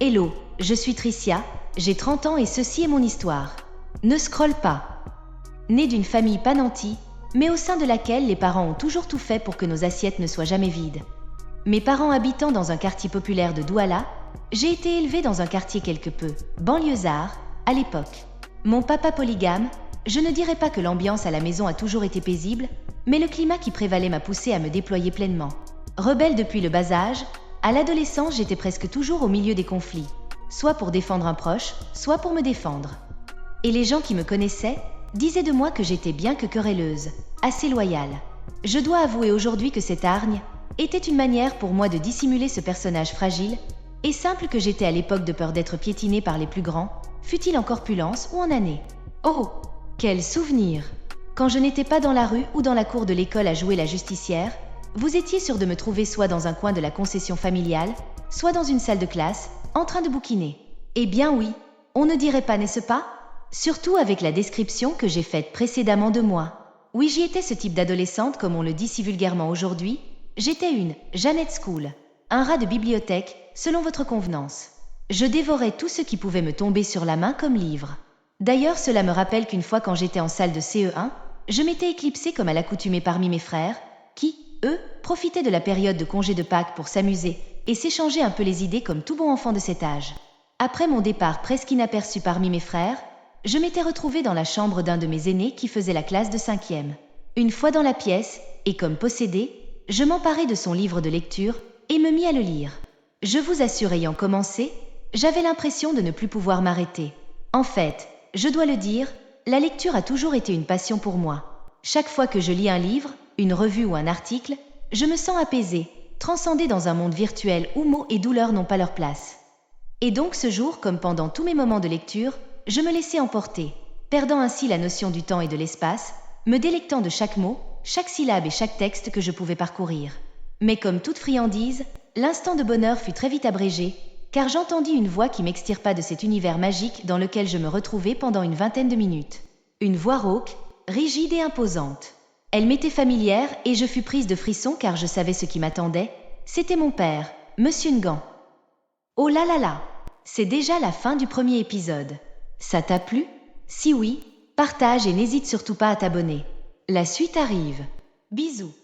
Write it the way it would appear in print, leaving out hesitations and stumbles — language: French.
Hello, je suis Tricia, j'ai 30 ans et ceci est mon histoire. Ne scrolle pas. Née d'une famille pas nantie, mais au sein de laquelle les parents ont toujours tout fait pour que nos assiettes ne soient jamais vides. Mes parents habitant dans un quartier populaire de Douala, j'ai été élevée dans un quartier quelque peu banlieusard à l'époque. Mon papa polygame, je ne dirais pas que l'ambiance à la maison a toujours été paisible, mais le climat qui prévalait m'a poussée à me déployer pleinement. Rebelle depuis le bas âge, à l'adolescence j'étais presque toujours au milieu des conflits, soit pour défendre un proche, soit pour me défendre. Et les gens qui me connaissaient disaient de moi que j'étais bien que querelleuse, assez loyale. Je dois avouer aujourd'hui que cette hargne était une manière pour moi de dissimuler ce personnage fragile et simple que j'étais à l'époque de peur d'être piétinée par les plus grands, fût-il en corpulence ou en année. Oh, quel souvenir! Quand je n'étais pas dans la rue ou dans la cour de l'école à jouer la justicière, vous étiez sûr de me trouver soit dans un coin de la concession familiale, soit dans une salle de classe, en train de bouquiner. Eh bien oui, on ne dirait pas, n'est-ce pas? Surtout avec la description que j'ai faite précédemment de moi. Oui, j'y étais ce type d'adolescente comme on le dit si vulgairement aujourd'hui. J'étais une Jeannette School, un rat de bibliothèque, selon votre convenance. Je dévorais tout ce qui pouvait me tomber sur la main comme livre. D'ailleurs, cela me rappelle qu'une fois quand j'étais en salle de CE1, je m'étais éclipsée comme à l'accoutumée parmi mes frères, qui, eux, profitaient de la période de congé de Pâques pour s'amuser et s'échanger un peu les idées comme tout bon enfant de cet âge. Après mon départ presque inaperçu parmi mes frères, je m'étais retrouvée dans la chambre d'un de mes aînés qui faisait la classe de 5e. Une fois dans la pièce, et comme possédée, je m'emparai de son livre de lecture et me mis à le lire. Je vous assure, ayant commencé, j'avais l'impression de ne plus pouvoir m'arrêter. En fait, je dois le dire, la lecture a toujours été une passion pour moi. Chaque fois que je lis un livre, une revue ou un article, je me sens apaisée, transcendée dans un monde virtuel où mots et douleurs n'ont pas leur place. Et donc ce jour, comme pendant tous mes moments de lecture, je me laissais emporter, perdant ainsi la notion du temps et de l'espace, me délectant de chaque mot, chaque syllabe et chaque texte que je pouvais parcourir. Mais comme toute friandise, l'instant de bonheur fut très vite abrégé, car j'entendis une voix qui m'extirpa de cet univers magique dans lequel je me retrouvais pendant une vingtaine de minutes. Une voix rauque, rigide et imposante. Elle m'était familière et je fus prise de frissons car je savais ce qui m'attendait. C'était mon père, Monsieur Ngan. Oh là là là! C'est déjà la fin du premier épisode. Ça t'a plu? Si oui, partage et n'hésite surtout pas à t'abonner. La suite arrive. Bisous.